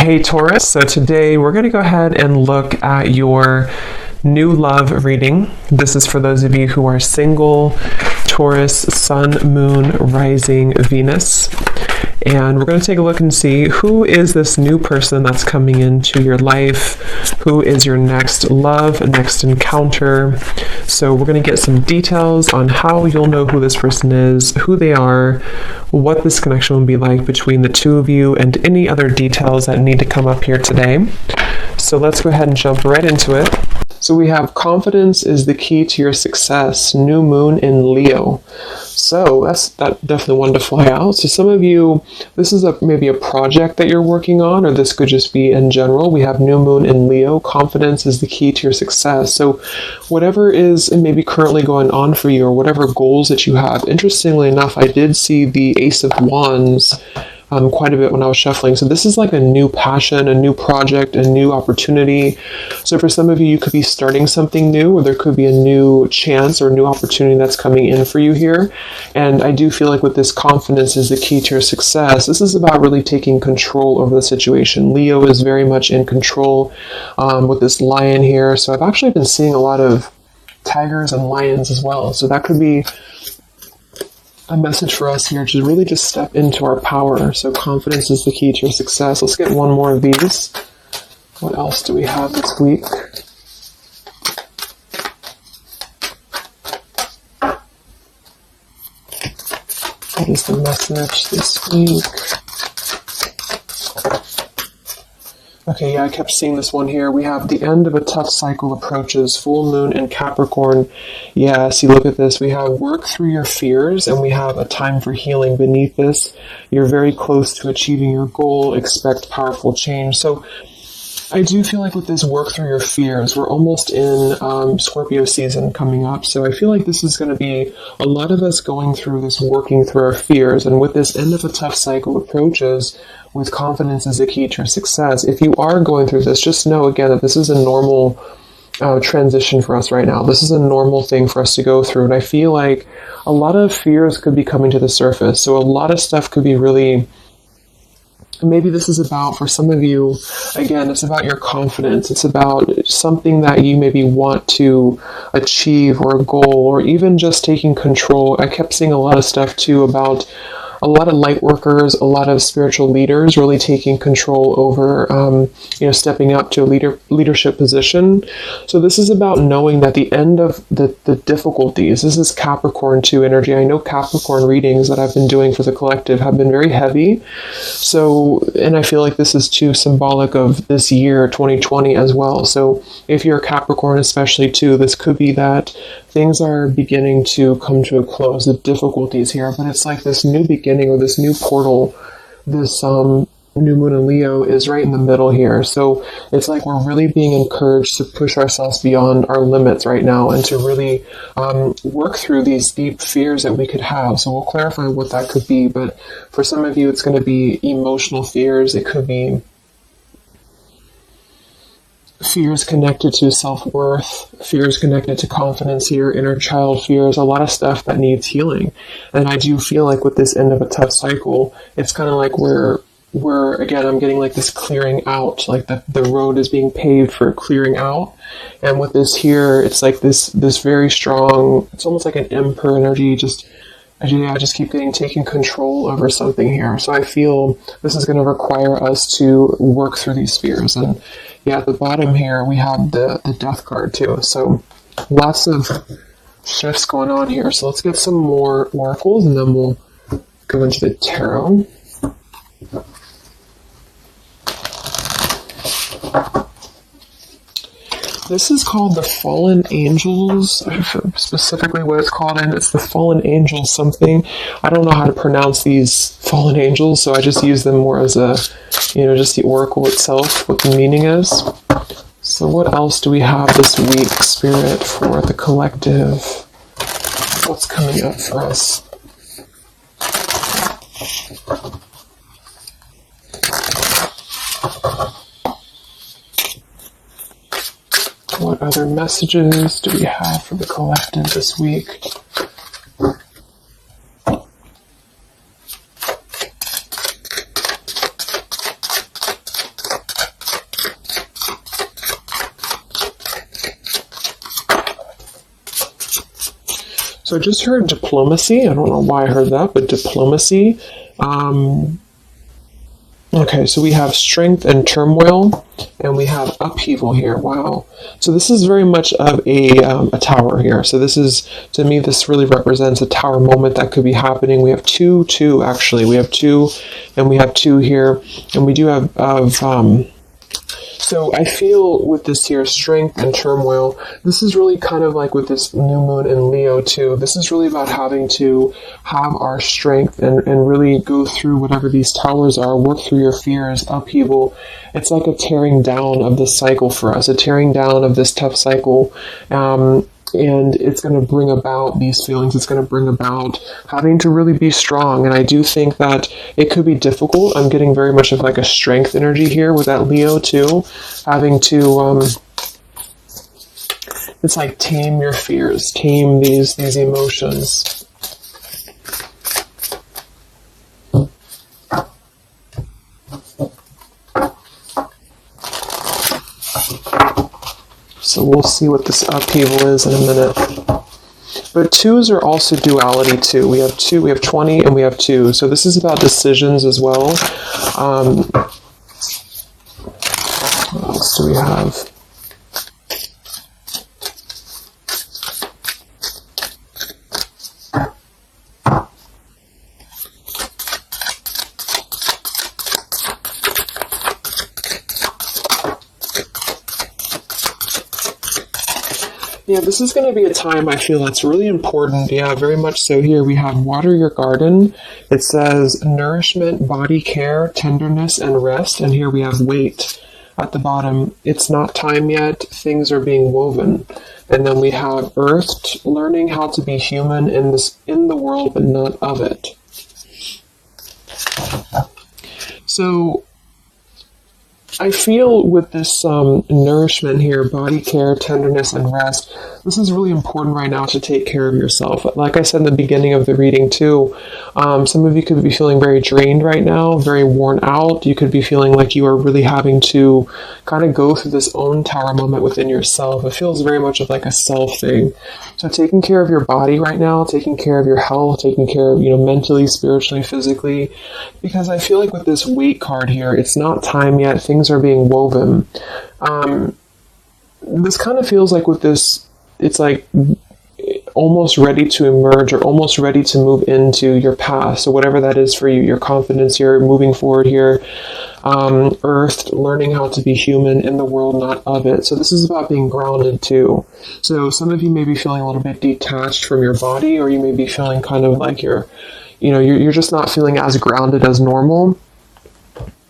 Hey Taurus, so today we're going to go ahead and look at your new love reading. This is for those of you who are single, Taurus, Sun, Moon, Rising, Venus. And we're going to take a look and see who is this new person that's coming into your life, who is your next love, next encounter. So we're going to get some details on how you'll know who this person is, who they are, what this connection will be like between the two of you, and any other details that need to come up here today. So let's go ahead and jump right into it. So we have confidence is the key to your success, new moon in Leo. So that's definitely one to fly out. So some of you, this is maybe a project that you're working on, or this could just be in general. We have new moon in Leo. Confidence is the key to your success. So whatever is maybe currently going on for you, or whatever goals that you have. Interestingly enough, I did see the Ace of Wands quite a bit when I was shuffling. So this is like a new passion, a new project, a new opportunity. So for some of you, you could be starting something new, or there could be a new chance or a new opportunity that's coming in for you here. And I do feel like with this confidence is the key to your success. This is about really taking control over the situation. Leo is very much in control with this lion here. So I've actually been seeing a lot of tigers and lions as well. So that could be a message for us here to really just step into our power. So confidence is the key to your success. Let's get one more of these. What else do we have this week? What is the message this week? Okay, yeah, I kept seeing this one here. We have the end of a tough cycle approaches, full moon in Capricorn. Yeah, see, look at this. We have work through your fears, and we have a time for healing beneath this. You're very close to achieving your goal. Expect powerful change. So I do feel like with this work through your fears, we're almost in Scorpio season coming up. So I feel like this is going to be a lot of us going through this, working through our fears. And with this end of a tough cycle approaches, with confidence is the key to your success. If you are going through this, just know again that this is a normal transition for us right now. This is a normal thing for us to go through. And I feel like a lot of fears could be coming to the surface. So a lot of stuff could be really, maybe this is about, for some of you, again, it's about your confidence. It's about something that you maybe want to achieve, or a goal, or even just taking control. I kept seeing a lot of stuff too about a lot of light workers, a lot of spiritual leaders really taking control over, stepping up to a leadership position. So this is about knowing that the end of the difficulties, this is Capricorn 2 energy. I know Capricorn readings that I've been doing for the collective have been very heavy. So, and I feel like this is too symbolic of this year, 2020 as well. So if you're a Capricorn especially too, this could be that things are beginning to come to a close, the difficulties here, but it's like this new beginning, or this new portal, this new moon in Leo is right in the middle here. So it's like we're really being encouraged to push ourselves beyond our limits right now, and to really work through these deep fears that we could have. So we'll clarify what that could be, but for some of you, it's going to be emotional fears. It could be fears connected to self-worth, fears connected to confidence here, inner child fears, a lot of stuff that needs healing. And I do feel like with this end of a tough cycle, it's kind of like we're again, I'm getting like this clearing out, like the road is being paved for clearing out. And with this here, it's like this very strong, it's almost like an emperor energy, I just keep taking control over something here. So I feel this is going to require us to work through these fears. And yeah, at the bottom here, we have the death card too. So lots of shifts going on here. So let's get some more oracles, and then we'll go into the tarot. This is called the Fallen Angels, specifically what it's called, and it's the Fallen Angels something. I don't know how to pronounce these Fallen Angels, so I just use them more as a, just the oracle itself, what the meaning is. So what else do we have this week, Spirit, for the collective? What's coming up for us? What other messages do we have for the collective this week? So I just heard diplomacy. I don't know why I heard that, but diplomacy. Okay, so we have strength and turmoil, and we have upheaval here. Wow. So this is very much of a tower here. So this is, to me, this really represents a tower moment that could be happening. We have two, actually. We have two, and we have two here, and we do have so I feel with this here, strength and turmoil, this is really kind of like with this new moon in Leo too. This is really about having to have our strength and really go through whatever these towers are, work through your fears, upheaval. It's like a tearing down of the cycle for us, a tearing down of this tough cycle. And it's going to bring about these feelings. It's going to bring about having to really be strong. And I do think that it could be difficult. I'm getting very much of like a strength energy here with that Leo too. Having to, it's like tame your fears, tame these emotions. So we'll see what this upheaval is in a minute. But twos are also duality too. We have 20, and we have 2. So this is about decisions as well. What else do we have? Yeah, this is going to be a time I feel that's really important. Yeah, very much so. Here we have water your garden. It says nourishment, body care, tenderness, and rest. And here we have wait at the bottom. It's not time yet. Things are being woven. And then we have earth, learning how to be human in the world, but not of it. So I feel with this nourishment here, body care, tenderness, and rest, this is really important right now to take care of yourself. Like I said in the beginning of the reading too, some of you could be feeling very drained right now, very worn out. You could be feeling like you are really having to kind of go through this own tower moment within yourself. It feels very much of like a self thing. So taking care of your body right now, taking care of your health, taking care of, mentally, spiritually, physically, because I feel like with this wait card here, it's not time yet. Things are being woven. This kind of feels like with this, it's like almost ready to emerge or almost ready to move into your past. So whatever that is for you, your confidence, you're moving forward here. Earth, learning how to be human in the world, not of it. So this is about being grounded too. So some of you may be feeling a little bit detached from your body, or you may be feeling kind of like you're just not feeling as grounded as normal.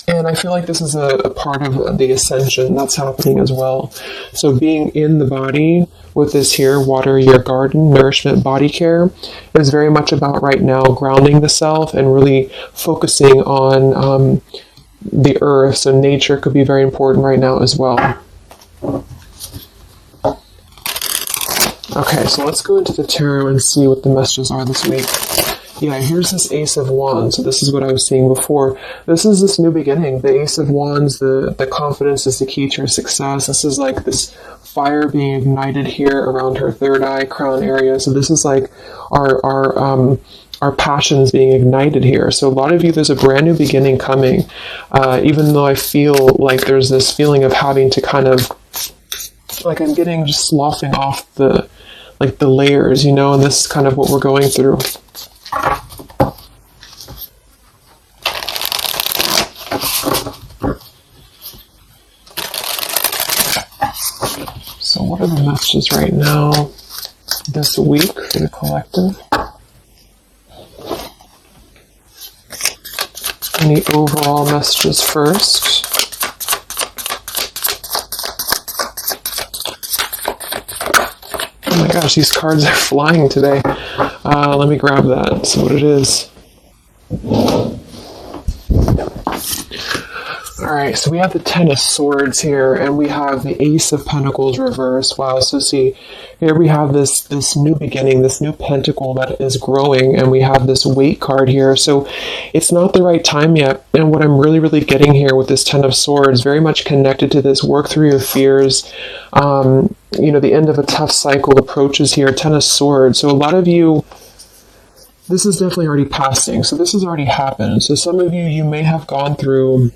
And I feel like this is a part of the ascension that's happening as well. So being in the body with this here, water your garden, nourishment, body care, is very much about right now grounding the self and really focusing on the earth. So nature could be very important right now as well. Okay, so let's go into the tarot and see what the messages are this week. Yeah, here's this Ace of Wands. So this is what I was seeing before. This is this new beginning. The Ace of Wands, the confidence is the key to your success. This is like this fire being ignited here around her third eye, crown area. So this is like our passions being ignited here. So a lot of you, there's a brand new beginning coming. Even though I feel like there's this feeling of having to kind of, like I'm getting just sloughing off the layers, and this is kind of what we're going through. So what are the messages right now this week for the collective? Any overall messages first? Oh my gosh, these cards are flying today. Let me grab that, see what it is. Alright, right, so we have the Ten of Swords here, and we have the Ace of Pentacles reversed. Wow, so see, here we have this new beginning, this new pentacle that is growing, and we have this Weight card here. So it's not the right time yet. And what I'm really, really getting here with this Ten of Swords, very much connected to this work through your fears. The end of a tough cycle approaches here, Ten of Swords. So a lot of you, this is definitely already passing. So this has already happened. So some of you may have gone through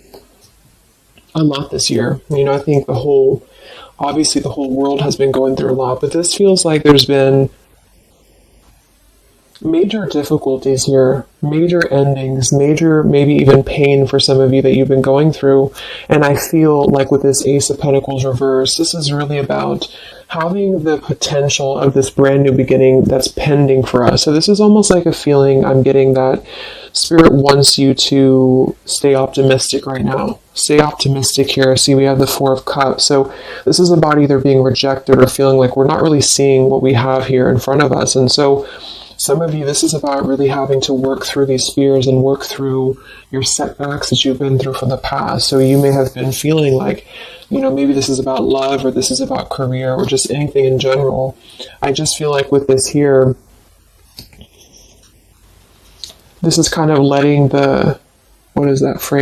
a lot this year. I think obviously the whole world has been going through a lot, but this feels like there's been major difficulties here, major endings, major maybe even pain for some of you that you've been going through. And I feel like with this Ace of Pentacles reverse, this is really about having the potential of this brand new beginning that's pending for us. So this is almost like a feeling I'm getting that Spirit wants you to stay optimistic right now. Stay optimistic here. See, we have the Four of Cups. So this is about either being rejected or feeling like we're not really seeing what we have here in front of us. And so some of you, this is about really having to work through these fears and work through your setbacks that you've been through from the past. So you may have been feeling like, maybe this is about love, or this is about career, or just anything in general. I just feel like with this here, this is kind of letting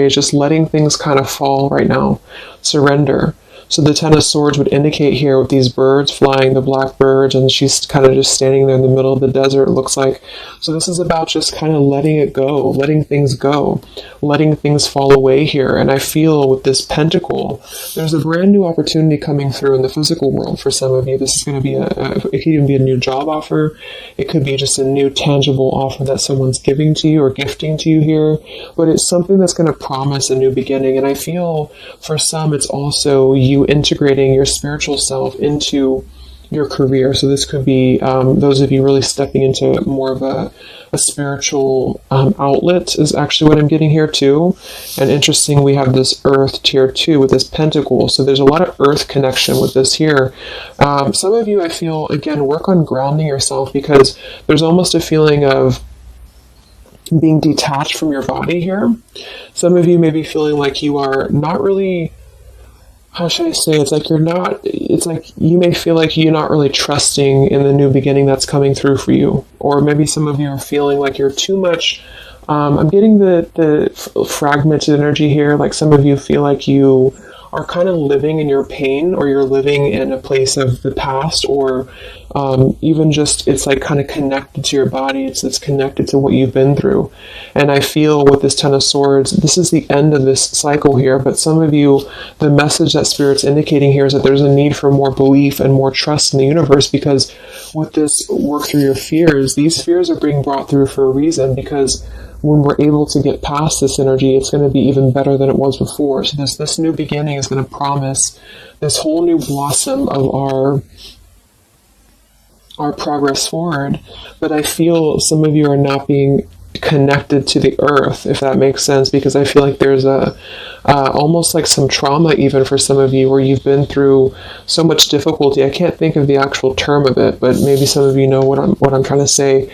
just letting things kind of fall right now. Surrender. So the Ten of Swords would indicate here with these birds flying, the black birds, and she's kind of just standing there in the middle of the desert, it looks like. So this is about just kind of letting it go, letting things go, letting things fall away here. And I feel with this pentacle, there's a brand new opportunity coming through in the physical world for some of you. This is going to be it could even be a new job offer. It could be just a new tangible offer that someone's giving to you or gifting to you here. But it's something that's going to promise a new beginning. And I feel for some, it's also you integrating your spiritual self into your career. So this could be those of you really stepping into more of a spiritual outlet is actually what I'm getting here too. And interesting, we have this Earth tier 2 with this pentacle. So there's a lot of Earth connection with this here. Some of you, I feel, again, work on grounding yourself, because there's almost a feeling of being detached from your body here. Some of you may be feeling like you are not really, how should I say, it's like you may feel like you're not really trusting in the new beginning that's coming through for you. Or maybe some of you are feeling like you're too much, I'm getting the fragmented energy here, like some of you feel like you are kind of living in your pain, or you're living in a place of the past, or even just it's like kind of connected to your body. It's connected to what you've been through. And I feel with this Ten of Swords, this is the end of this cycle here. But some of you, the message that Spirit's indicating here is that there's a need for more belief and more trust in the universe, because with this work through your fears, these fears are being brought through for a reason, because when we're able to get past this energy, it's going to be even better than it was before. So this new beginning is going to promise this whole new blossom of our progress forward. But I feel some of you are not being connected to the earth, if that makes sense, because I feel like there's almost like some trauma even for some of you, where you've been through so much difficulty. I can't think of the actual term of it, but maybe some of you know what I'm trying to say.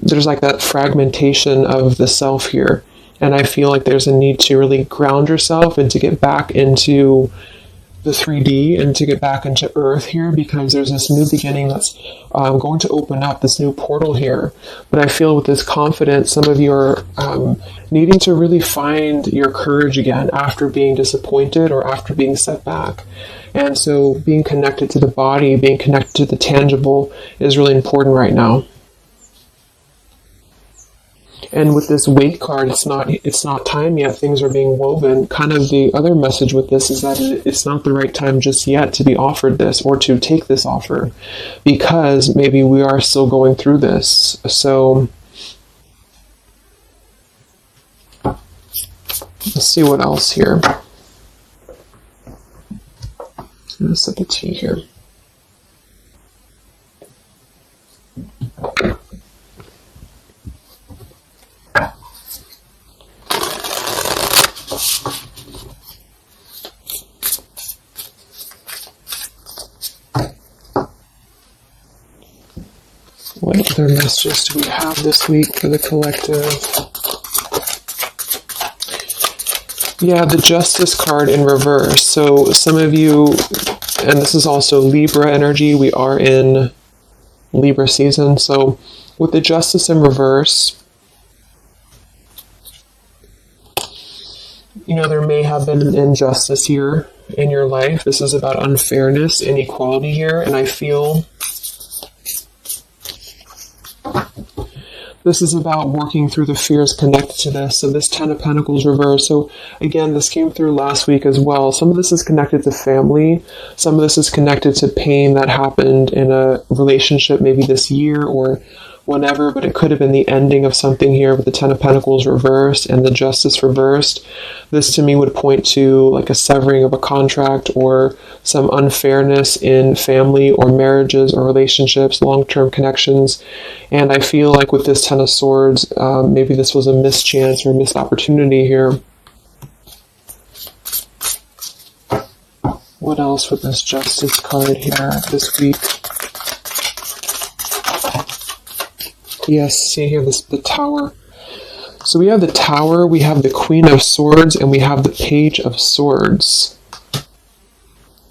There's like that fragmentation of the self here, and I feel like there's a need to really ground yourself and to get back into the 3D and to get back into Earth here, because there's this new beginning that's going to open up, this new portal here. But I feel with this confidence, some of you are needing to really find your courage again after being disappointed or after being set back. And so being connected to the body, being connected to the tangible is really important right now. And with this Weight card, it's not time yet. Things are being woven. Kind of the other message with this is that it's not the right time just yet to be offered this or to take this offer, because maybe we are still going through this. So let's see what else here. I'm going to set the tea here. What other messages do we have this week for the collective? Yeah, the Justice card in reverse. So some of you, and this is also Libra energy, we are in Libra season. So with the Justice in reverse, you know, there may have been an injustice here in your life. This is about unfairness, inequality here, and I feel this is about working through the fears connected to this. So this Ten of Pentacles reverse. So again, this came through last week as well. Some of this is connected to family. Some of this is connected to pain that happened in a relationship maybe this year or whenever, but it could have been the ending of something here with the Ten of Pentacles reversed and the Justice reversed. This to me would point to like a severing of a contract or some unfairness in family or marriages or relationships, long-term connections. And I feel like with this Ten of Swords, maybe this was a mischance or a missed opportunity here. What else with this Justice card here this week? Yes, see here, the Tower. So we have the Tower, we have the Queen of Swords, and we have the Page of Swords.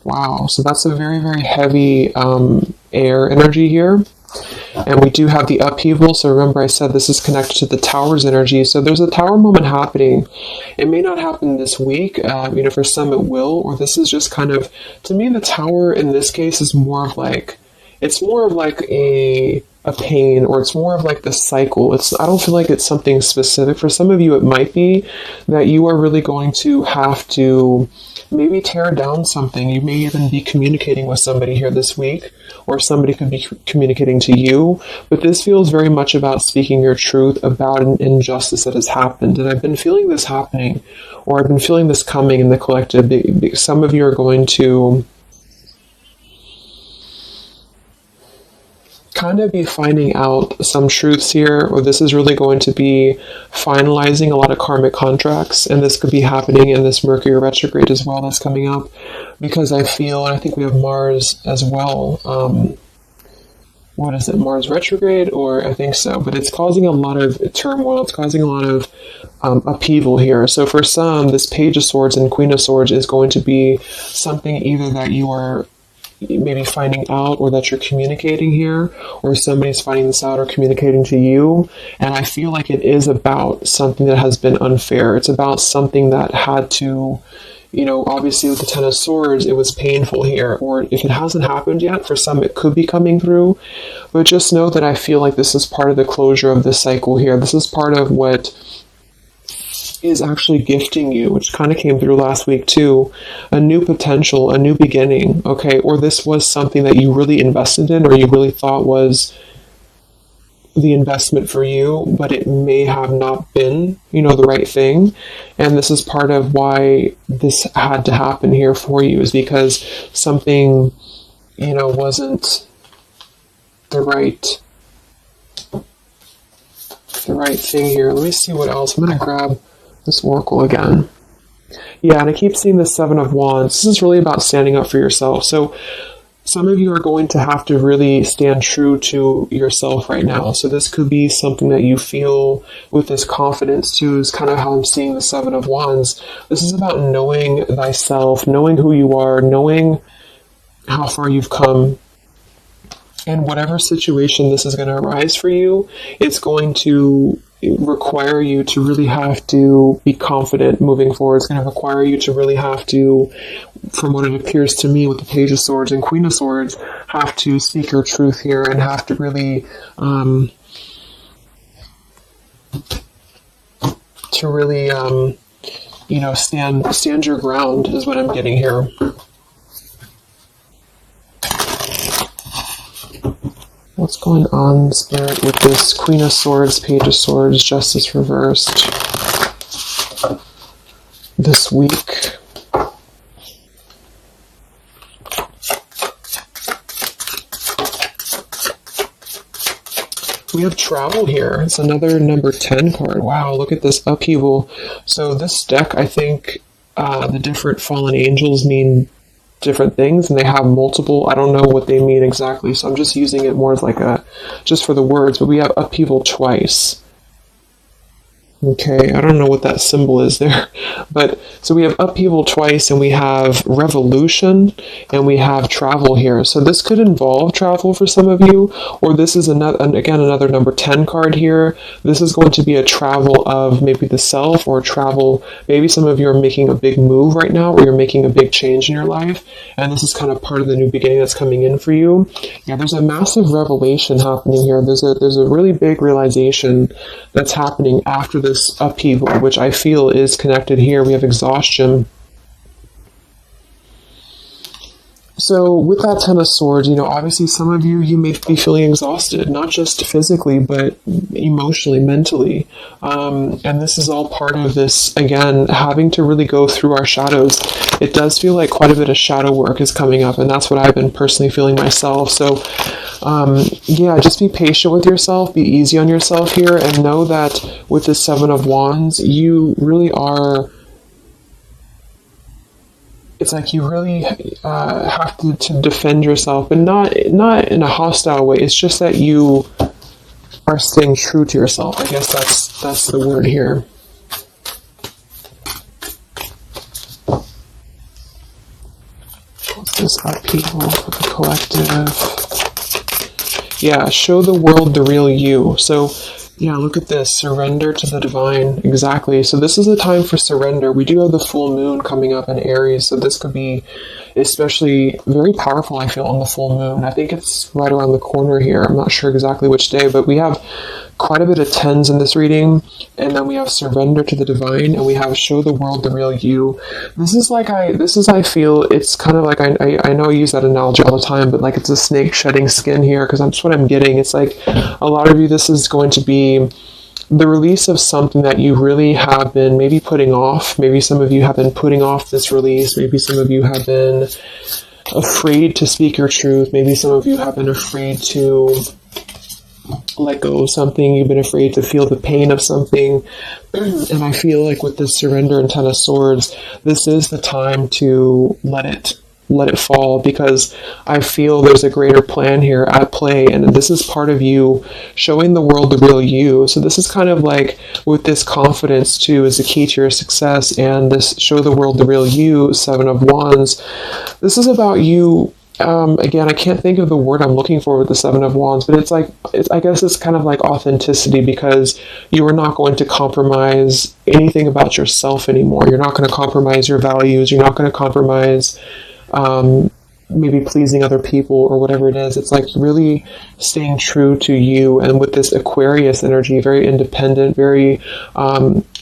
Wow, so that's a very, very heavy air energy here. And we do have the upheaval, so remember I said this is connected to the Tower's energy. So there's a Tower moment happening. It may not happen this week, you know, for some it will, or this is just kind of, to me the Tower in this case is more of like, it's more of like a pain, or it's more of like the cycle. I don't feel like it's something specific. For some of you, it might be that you are really going to have to maybe tear down something. You may even be communicating with somebody here this week, or somebody could be communicating to you. But this feels very much about speaking your truth about an injustice that has happened. And I've been feeling this happening, or I've been feeling this coming in the collective. Some of you are going to kind of be finding out some truths here, or this is really going to be finalizing a lot of karmic contracts, and this could be happening in this Mercury retrograde as well that's coming up, because I feel, and I think we have Mars as well, what is it, Mars retrograde, or I think so, but it's causing a lot of turmoil, it's causing a lot of upheaval here. So for some, this Page of Swords and Queen of Swords is going to be something either that you are maybe finding out, or that you're communicating here, or somebody's finding this out or communicating to you. And I feel like it is about something that has been unfair. It's about something that had to, you know, obviously with the Ten of Swords, it was painful here, or if it hasn't happened yet, for some it could be coming through. But just know that I feel like this is part of the closure of the cycle here. This is part of what is actually gifting you, which kind of came through last week too, a new potential, a new beginning, okay? Or this was something that you really invested in, or you really thought was the investment for you, but it may have not been, you know, the right thing. And this is part of why this had to happen here for you, is because something, you know, wasn't the right thing here. Let me see what else. I'm going to grab this oracle again. Yeah, and I keep seeing the Seven of Wands. This is really about standing up for yourself. So some of you are going to have to really stand true to yourself right now. So this could be something that you feel with this confidence too, is kind of how I'm seeing the Seven of Wands. This is about knowing thyself, knowing who you are, knowing how far you've come. And whatever situation this is going to arise for you, it's going to require you to really have to be confident moving forward. It's going to require you to really have to, from what it appears to me with the Page of Swords and Queen of Swords, have to speak your truth here and have to really you know, stand your ground is what I'm getting here. What's going on, Spirit, with this Queen of Swords, Page of Swords, Justice reversed this week? We have travel here. It's another number 10 card. Wow, look at this upheaval. So this deck, I think the different fallen angels mean different things, and they have multiple, I don't know what they mean exactly, so I'm just using it more as like just for the words, but we have upheaval twice. Okay, I don't know what that symbol is there, but so we have upheaval twice, and we have revolution, and we have travel here. So this could involve travel for some of you, or this is another number 10 card here. This is going to be a travel of maybe the self, or travel. Maybe some of you are making a big move right now, or you're making a big change in your life, and this is kind of part of the new beginning that's coming in for you. Yeah, there's a massive revelation happening here. There's a really big realization that's happening after this upheaval, which I feel is connected here. We have exhaustion. So with that Ten of Swords, obviously some of you may be feeling exhausted, not just physically, but emotionally, mentally. And this is all part of this, again, having to really go through our shadows. It does feel like quite a bit of shadow work is coming up, and that's what I've been personally feeling myself. So yeah, just be patient with yourself, be easy on yourself here, and know that with the Seven of Wands, you really are... It's like you really have to defend yourself, but not in a hostile way. It's just that you are staying true to yourself. I guess that's the word here. What's this upheaval for the collective? Yeah, show the world the real you. So yeah, look at this. Surrender to the divine. Exactly. So this is a time for surrender. We do have the full moon coming up in Aries, so this could be especially very powerful, I feel, on the full moon. I think it's right around the corner here. I'm not sure exactly which day, but we have quite a bit of tens in this reading, and then we have surrender to the divine, and we have show the world the real you. I feel it's kind of like, I know I use that analogy all the time, but like it's a snake shedding skin here, because that's what I'm getting. It's like a lot of you, this is going to be the release of something that you really have been maybe putting off. Maybe some of you have been putting off this release. Maybe some of you have been afraid to speak your truth. Maybe some of you have been afraid to let go of something. You've been afraid to feel the pain of something. And I feel like with this surrender and Ten of Swords, this is the time to let it fall, because I feel there's a greater plan here at play, and this is part of you showing the world the real you. So this is kind of like with this confidence too is the key to your success, and this show the world the real you, Seven of Wands. This is about you. Again, I can't think of the word I'm looking for with the Seven of Wands, but I guess it's kind of like authenticity, because you are not going to compromise anything about yourself anymore. You're not going to compromise your values. You're not going to compromise maybe pleasing other people or whatever it is. It's like really staying true to you. And with this Aquarius energy, very independent, very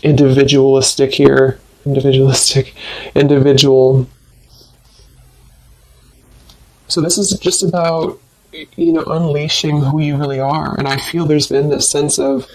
individualistic here. Individual. So this is just about, unleashing who you really are. And I feel there's been this sense of,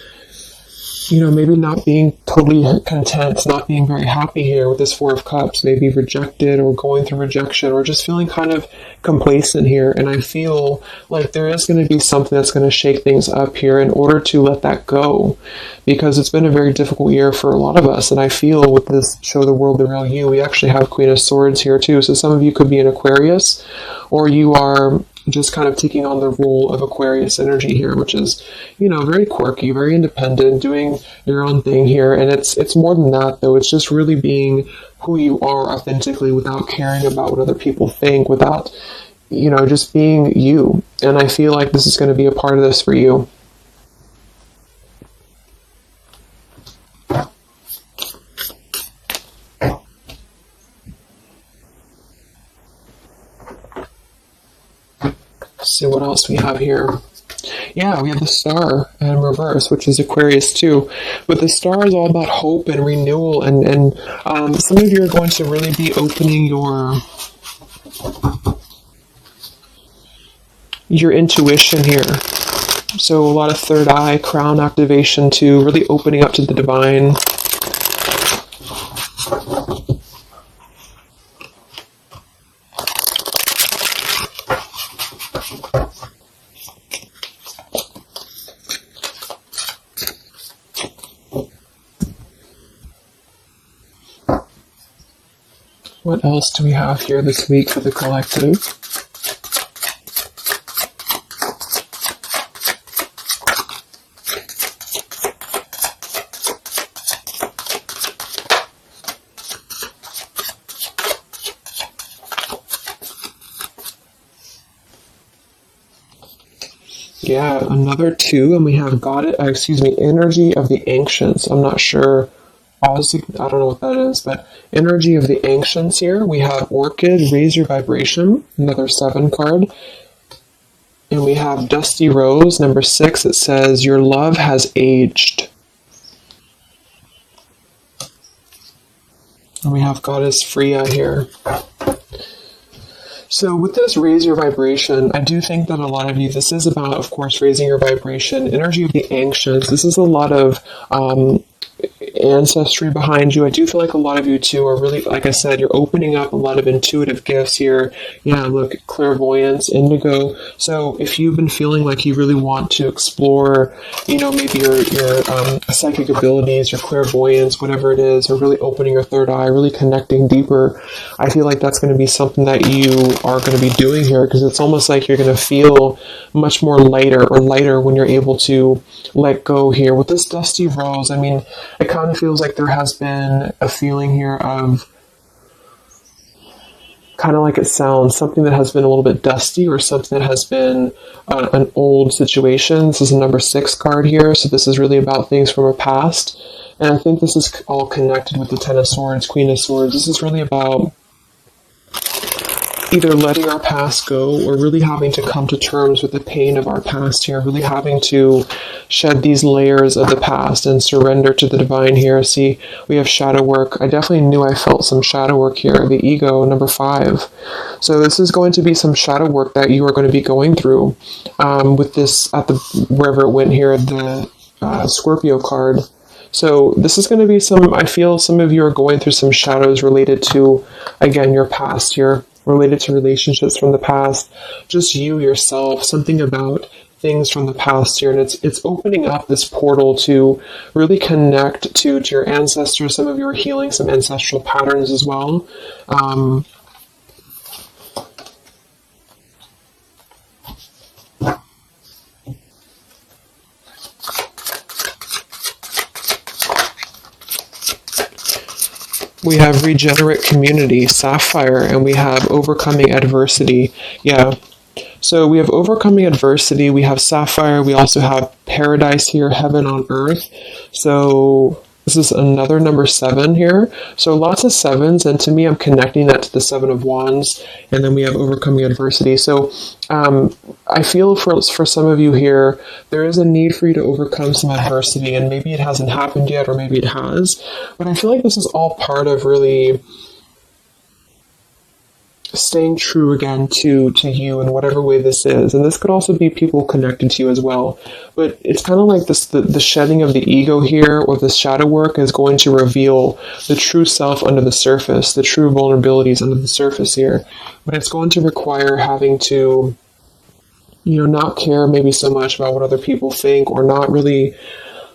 maybe not being totally content, not being very happy here with this Four of Cups, maybe rejected or going through rejection, or just feeling kind of complacent here. And I feel like there is going to be something that's going to shake things up here in order to let that go, because it's been a very difficult year for a lot of us. And I feel with this show the world the real you, we actually have Queen of Swords here too. So some of you could be an Aquarius, or you are just kind of taking on the role of Aquarius energy here, which is, very quirky, very independent, doing your own thing here. And it's more than that, though. It's just really being who you are authentically, without caring about what other people think, without, just being you. And I feel like this is going to be a part of this for you. See what else we have here. Yeah, we have the Star in reverse, which is Aquarius too. But the Star is all about hope and renewal, and some of you are going to really be opening your intuition here. So a lot of third eye, crown activation too, really opening up to the divine. What else do we have here this week for the collective? Yeah, another 2, and we have energy of the ancients. I'm not sure. Honestly, I don't know what that is, but energy of the ancients here. We have Orchid, raise your vibration, another 7 card. And we have Dusty Rose, number 6. It says, your love has aged. And we have Goddess Freya here. So with this raise your vibration, I do think that a lot of you, this is about, of course, raising your vibration. Energy of the ancients. This is a lot of ancestry behind you. I do feel like a lot of you too are really, like I said, you're opening up a lot of intuitive gifts here. Yeah, look, clairvoyance, indigo. So if you've been feeling like you really want to explore, maybe your psychic abilities, your clairvoyance, whatever it is, or really opening your third eye, really connecting deeper, I feel like that's going to be something that you are going to be doing here, because it's almost like you're going to feel much more lighter when you're able to let go here. With this Dusty Rose, I mean, it kind of feels like there has been a feeling here of, kind of like it sounds, something that has been a little bit dusty, or something that has been an old situation. This is a number 6 card here, so this is really about things from our past. And I think this is all connected with the 10 of Swords, Queen of Swords. This is really about either letting our past go, or really having to come to terms with the pain of our past here, really having to shed these layers of the past and surrender to the divine here. See, we have shadow work. I definitely knew I felt some shadow work here. The ego, number 5. So this is going to be some shadow work that you are going to be going through with this, at the, wherever it went here, the Scorpio card. So this is going to be I feel some of you are going through some shadows related to, again, your past here, related to relationships from the past, just you yourself, something about things from the past here. And it's opening up this portal to really connect to your ancestors. Some of you are healing some ancestral patterns as well. We have regenerate community, sapphire, and we have overcoming adversity. Yeah. So we have overcoming adversity. We have sapphire. We also have paradise here, heaven on earth. So this is another number 7 here. So lots of 7s, and to me, I'm connecting that to the 7 of Wands. And then we have overcoming adversity. So I feel for some of you here, there is a need for you to overcome some adversity, and maybe it hasn't happened yet, or maybe it has. But I feel like this is all part of really staying true again to you in whatever way this is. And this could also be people connected to you as well. But it's kind of like this, the shedding of the ego here, or the shadow work, is going to reveal the true self under the surface, the true vulnerabilities under the surface here. But it's going to require having to, not care maybe so much about what other people think, or not really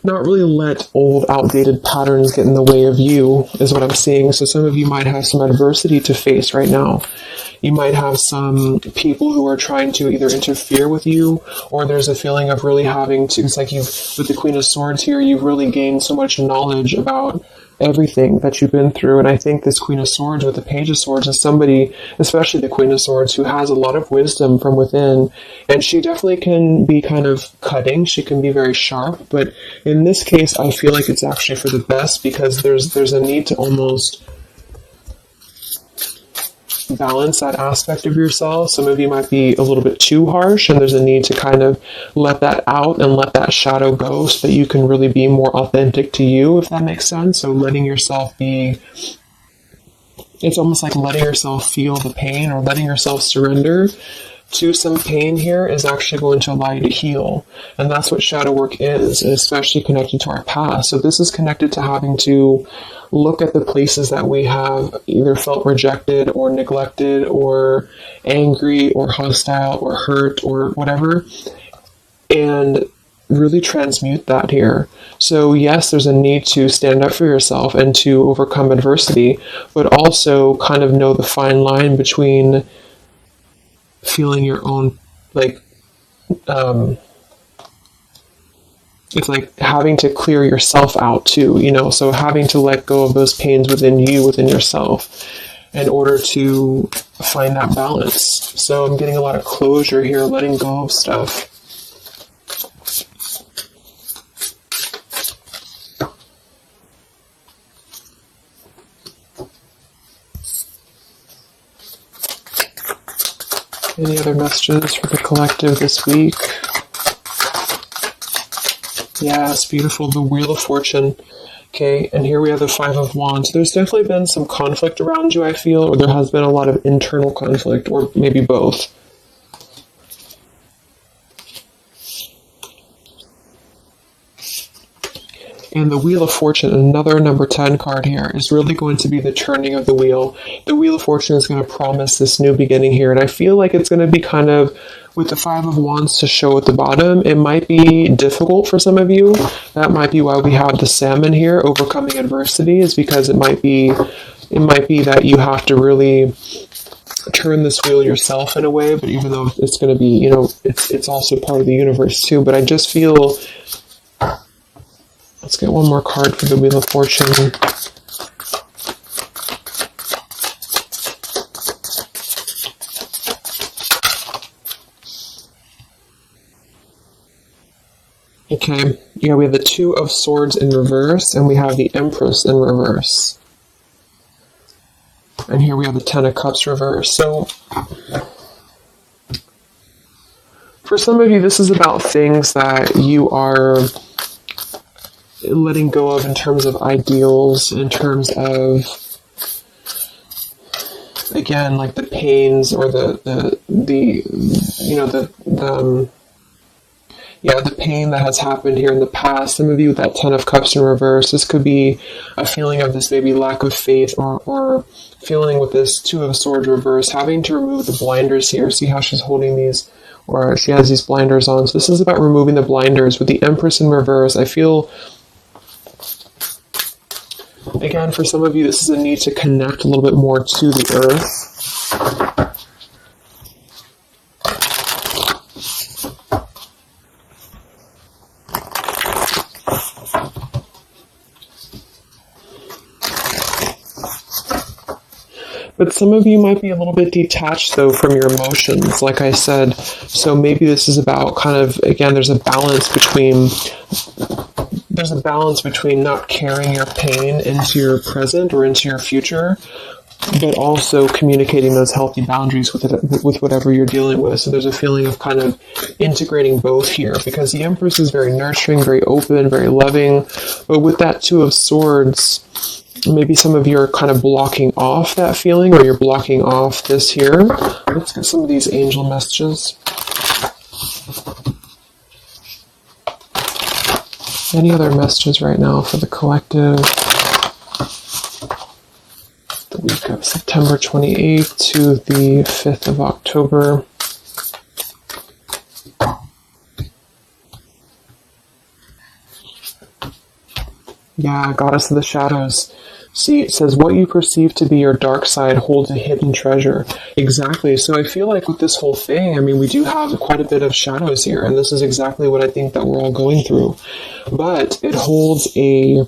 let old, outdated patterns get in the way of you, is what I'm seeing. So some of you might have some adversity to face right now. You might have some people who are trying to either interfere with you, or there's a feeling of really having to, it's like with the Queen of Swords here, you've really gained so much knowledge about everything that you've been through. And I think this Queen of Swords with the Page of Swords is somebody, especially the Queen of Swords, who has a lot of wisdom from within. And she definitely can be kind of cutting. She can be very sharp. But in this case, I feel like it's actually for the best, because there's a need to almost balance that aspect of yourself. Some of you might be a little bit too harsh, and there's a need to kind of let that out and let that shadow go, so that you can really be more authentic to you, if that makes sense. So letting yourself be, it's almost like letting yourself feel the pain, or letting yourself surrender to some pain here is actually going to allow you to heal. And that's what shadow work is, especially connected to our past. So this is connected to having to look at the places that we have either felt rejected or neglected or angry or hostile or hurt or whatever, and really transmute that here. So yes, there's a need to stand up for yourself and to overcome adversity, but also kind of know the fine line between feeling your own, like, it's like having to clear yourself out too, so having to let go of those pains within you, within yourself, in order to find that balance. So I'm getting a lot of closure here, letting go of stuff. Any other messages for the collective this week? Yes, beautiful. The Wheel of Fortune. Okay, and here we have the Five of Wands. There's definitely been some conflict around you, I feel, or there has been a lot of internal conflict, or maybe both. And the Wheel of Fortune, another number 10 card here, is really going to be the turning of the wheel. The Wheel of Fortune is going to promise this new beginning here, and I feel like it's going to be kind of, with the Five of Wands to show at the bottom, it might be difficult for some of you. That might be why we have the Salmon here, overcoming adversity, is because it might be that you have to really turn this wheel yourself in a way, but even though it's going to be, you know, it's also part of the universe too, but I just feel... Let's get one more card for the Wheel of Fortune. Okay, yeah, we have the Two of Swords in reverse, and we have the Empress in reverse. And here we have the Ten of Cups reverse. So, for some of you, this is about things that you are letting go of in terms of ideals, in terms of, again, like the pains or the pain that has happened here in the past. Some of you with that Ten of Cups in reverse, this could be a feeling of this maybe lack of faith, or feeling with this Two of Swords reverse, having to remove the blinders here. See how she's holding these, or she has these blinders on. So this is about removing the blinders. With the Empress in reverse, I feel, again, for some of you, this is a need to connect a little bit more to the earth. But some of you might be a little bit detached, though, from your emotions, like I said. So maybe this is about kind of, again, there's a balance between not carrying your pain into your present or into your future, but also communicating those healthy boundaries with whatever you're dealing with. So there's a feeling of kind of integrating both here, because the Empress is very nurturing, very open, very loving. But with that Two of Swords, maybe some of you are kind of blocking off that feeling, or you're blocking off this here. Let's get some of these angel messages. Any other messages right now for the collective? The week of September 28th to the 5th of October. Yeah, Goddess of the Shadows. See, it says, what you perceive to be your dark side holds a hidden treasure. Exactly. So I feel like with this whole thing, I mean, we do have quite a bit of shadows here, and this is exactly what I think that we're all going through. But it holds a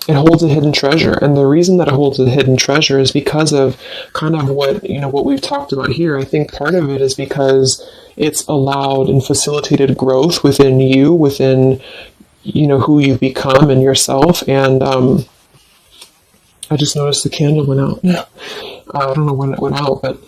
hidden treasure, and the reason that it holds a hidden treasure is because of kind of what we've talked about here. I think part of it is because it's allowed and facilitated growth within you, within who you've become and yourself. And I just noticed the candle went out. I don't know when it went out, but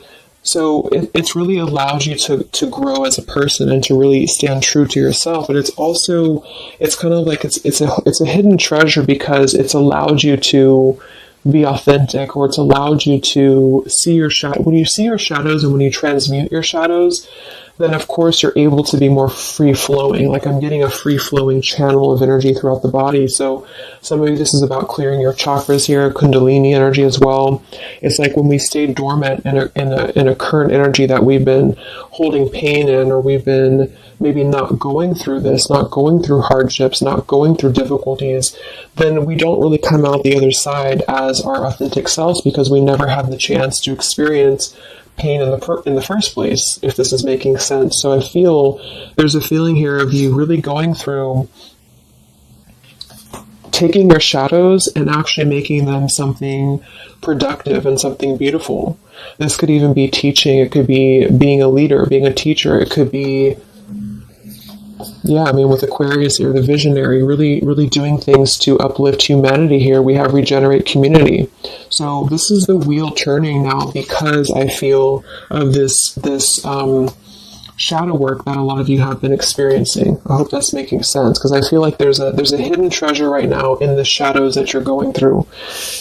so it's really allowed you to grow as a person and to really stand true to yourself. But it's kind of like it's a hidden treasure because it's allowed you to be authentic, or it's allowed you to see your shadow. When you see your shadows and when you transmute your shadows, then of course you're able to be more free-flowing. Like I'm getting a free-flowing channel of energy throughout the body. So some of you, this is about clearing your chakras here, Kundalini energy as well. It's like when we stay dormant in a current energy that we've been holding pain in, or we've been maybe not going through this, not going through hardships, not going through difficulties, then we don't really come out the other side as our authentic selves, because we never had the chance to experience pain in the first place, if this is making sense. So I feel there's a feeling here of you really going through taking your shadows and actually making them something productive and something beautiful. This could even be teaching. It could be being a leader, being a teacher. It could be, Yeah, I mean, with Aquarius here, the visionary, really doing things to uplift humanity here. We have regenerate community. So this is the wheel turning now, because I feel of this shadow work that a lot of you have been experiencing. I hope that's making sense, because I feel like there's a hidden treasure right now in the shadows that you're going through.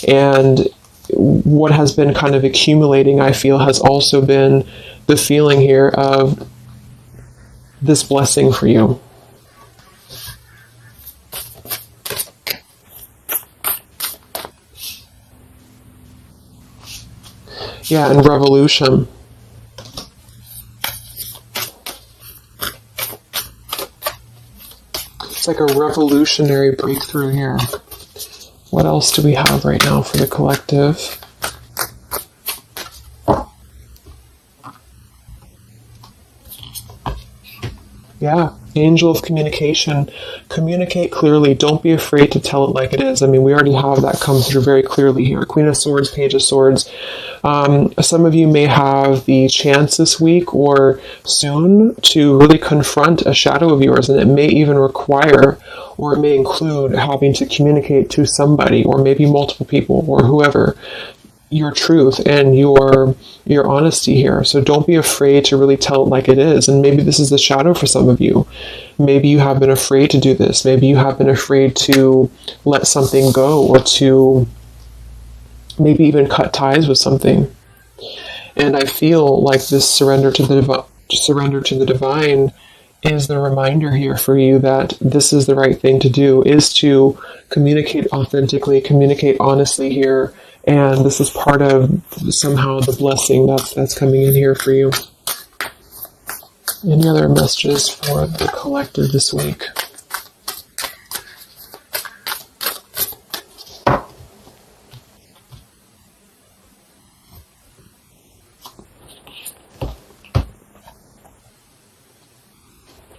And what has been kind of accumulating, I feel, has also been the feeling here of this blessing for you. Yeah, and revolution. It's like a revolutionary breakthrough here. What else do we have right now for the collective? Yeah, angel of communication. Communicate clearly. Don't be afraid to tell it like it is. I mean, we already have that come through very clearly here. Queen of Swords, Page of Swords. Some of you may have the chance this week or soon to really confront a shadow of yours, and it may even require, or it may include, having to communicate to somebody, or maybe multiple people, or whoever, your truth and your honesty here. So don't be afraid to really tell it like it is. And maybe this is the shadow for some of you. Maybe you have been afraid to do this. Maybe you have been afraid to let something go, or to maybe even cut ties with something. And I feel like this surrender to the divine is the reminder here for you that this is the right thing to do, is to communicate authentically, communicate honestly here. And this is part of somehow the blessing that's coming in here for you. Any other messages for the collective this week?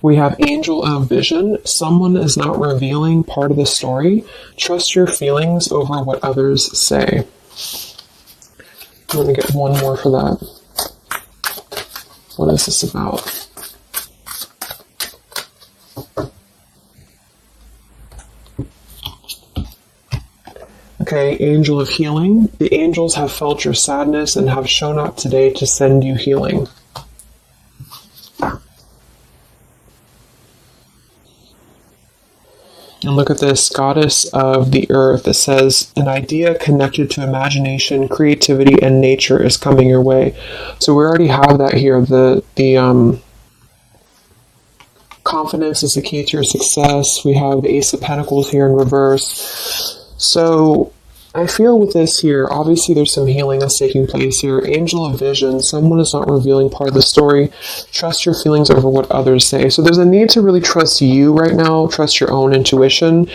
We have Angel of Vision. Someone is not revealing part of the story. Trust your feelings over what others say. I'm going to get one more for that. What is this about? Okay, Angel of Healing. The angels have felt your sadness and have shown up today to send you healing. And look at this, Goddess of the Earth. It says, an idea connected to imagination, creativity, and nature is coming your way. So we already have that here. The confidence is the key to your success. We have the Ace of Pentacles here in reverse. So I feel with this here, obviously there's some healing that's taking place here. Angel of Vision, someone is not revealing part of the story. Trust your feelings over what others say. So there's a need to really trust you right now, trust your own intuition.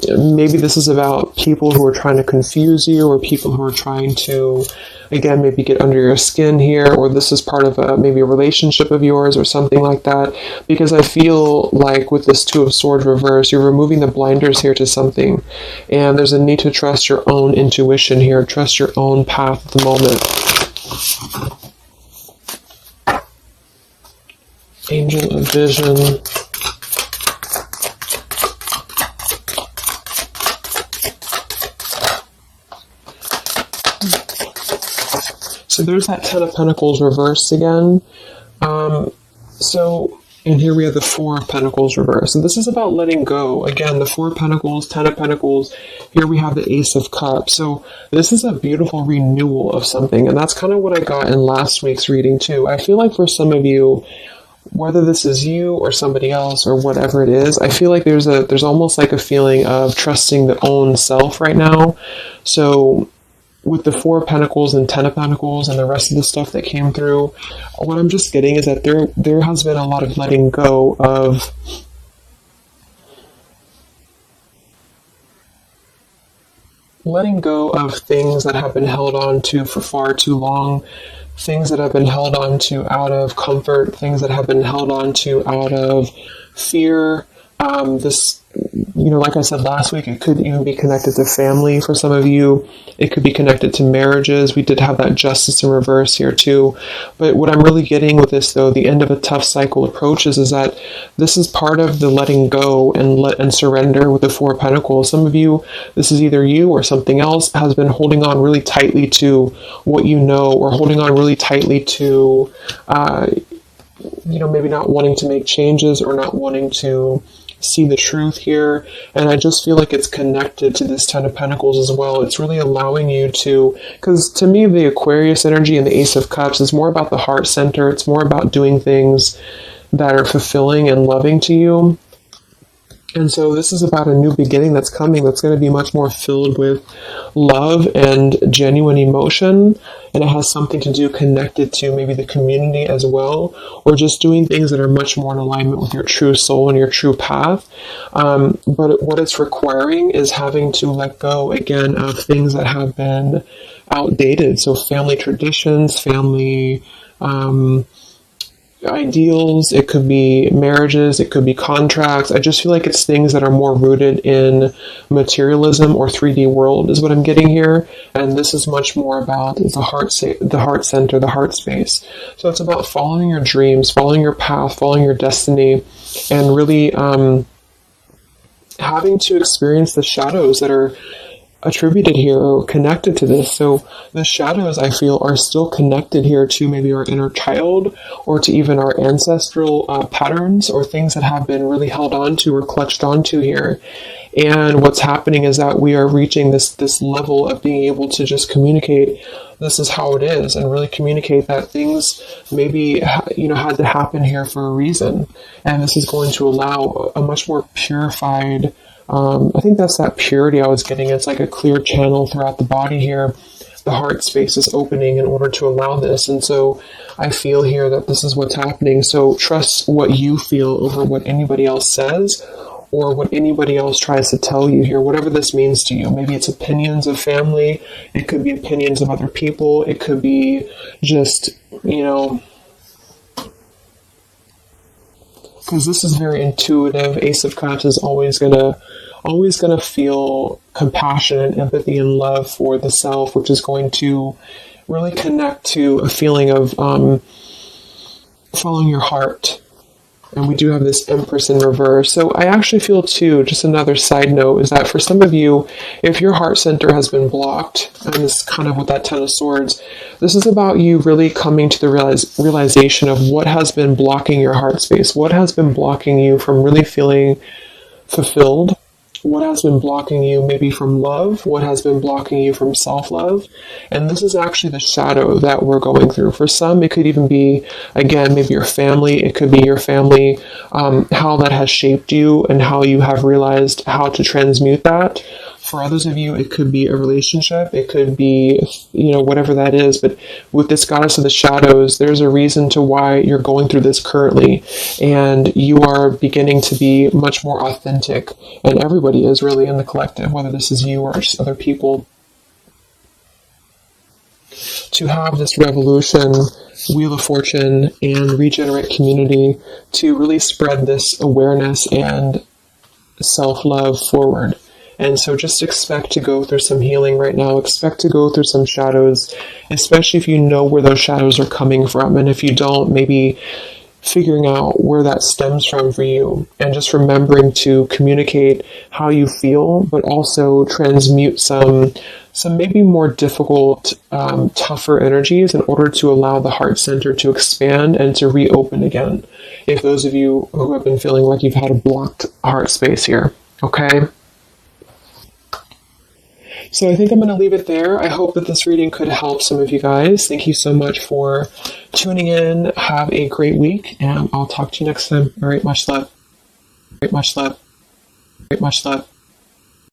Maybe this is about people who are trying to confuse you, or people who are trying to, again, maybe get under your skin here, or this is part of maybe a relationship of yours or something like that. Because I feel like with this Two of Swords reverse, you're removing the blinders here to something. And there's a need to trust your own intuition here, trust your own path at the moment. Angel of Vision. So there's that Ten of Pentacles reversed again. And here we have the Four of Pentacles reversed. So this is about letting go. Again, the Four of Pentacles, Ten of Pentacles. Here we have the Ace of Cups. So this is a beautiful renewal of something. And that's kind of what I got in last week's reading too. I feel like for some of you, whether this is you or somebody else or whatever it is, I feel like there's almost like a feeling of trusting the own self right now. So with the Four of Pentacles and Ten of Pentacles and the rest of the stuff that came through, what I'm just getting is that there has been a lot of letting go of things that have been held on to for far too long, things that have been held on to out of comfort, things that have been held on to out of fear, This, like I said last week, it could even be connected to family for some of you. It could be connected to marriages. We did have that justice in reverse here too. But what I'm really getting with this, though, the end of a tough cycle approaches, is that this is part of the letting go and surrender with the Four of Pentacles. Some of you, this is either you or something else, has been holding on really tightly to what you know, or holding on really tightly to, maybe not wanting to make changes or not wanting to see the truth here. And I just feel like it's connected to this Ten of Pentacles as well. It's really allowing you to, because to me, the Aquarius energy and the Ace of Cups is more about the heart center. It's more about doing things that are fulfilling and loving to you. And so this is about a new beginning that's coming, that's going to be much more filled with love and genuine emotion. And it has something to do connected to maybe the community as well, or just doing things that are much more in alignment with your true soul and your true path. But what it's requiring is having to let go again of things that have been outdated. So family traditions, family ideals, it could be marriages, it could be contracts. I just feel like it's things that are more rooted in materialism or 3D world is what I'm getting here. And this is much more about the heart center, the heart space. So it's about following your dreams, following your path, following your destiny, and really having to experience the shadows that are attributed here or connected to this. So the shadows, I feel, are still connected here to maybe our inner child, or to even our ancestral patterns, or things that have been really held on to or clutched onto here. And what's happening is that we are reaching this level of being able to just communicate, this is how it is, and really communicate that things maybe had to happen here for a reason. And this is going to allow a much more purified, I think that's that purity I was getting. It's like a clear channel throughout the body here. The heart space is opening in order to allow this. And so I feel here that this is what's happening. So trust what you feel over what anybody else says, or what anybody else tries to tell you here, whatever this means to you. Maybe it's opinions of family. It could be opinions of other people. It could be just, because this is very intuitive. Ace of Cups is always gonna feel compassion and empathy and love for the self, which is going to really connect to a feeling of following your heart. And we do have this Empress in reverse. So I actually feel too, just another side note, is that for some of you, if your heart center has been blocked, and this is kind of with that Ten of Swords, this is about you really coming to the realization of what has been blocking your heart space, what has been blocking you from really feeling fulfilled, what has been blocking you maybe from love, what has been blocking you from self-love. And this is actually the shadow that we're going through. For some, it could even be, again, maybe your family. It could be your family, how that has shaped you and how you have realized how to transmute that. For others of you, it could be a relationship. It could be, whatever that is. But with this Goddess of the Shadows, there's a reason to why you're going through this currently. And you are beginning to be much more authentic. And everybody is really in the collective, whether this is you or just other people. To have this revolution, Wheel of Fortune, and Regenerate community to really spread this awareness and self-love forward. And so just expect to go through some healing right now. Expect to go through some shadows, especially if you know where those shadows are coming from. And if you don't, maybe figuring out where that stems from for you. And just remembering to communicate how you feel, but also transmute some maybe more difficult, tougher energies in order to allow the heart center to expand and to reopen again. If those of you who have been feeling like you've had a blocked heart space here, okay? So I think I'm going to leave it there. I hope that this reading could help some of you guys. Thank you so much for tuning in. Have a great week, and I'll talk to you next time. All right, much love. Much love. Much love.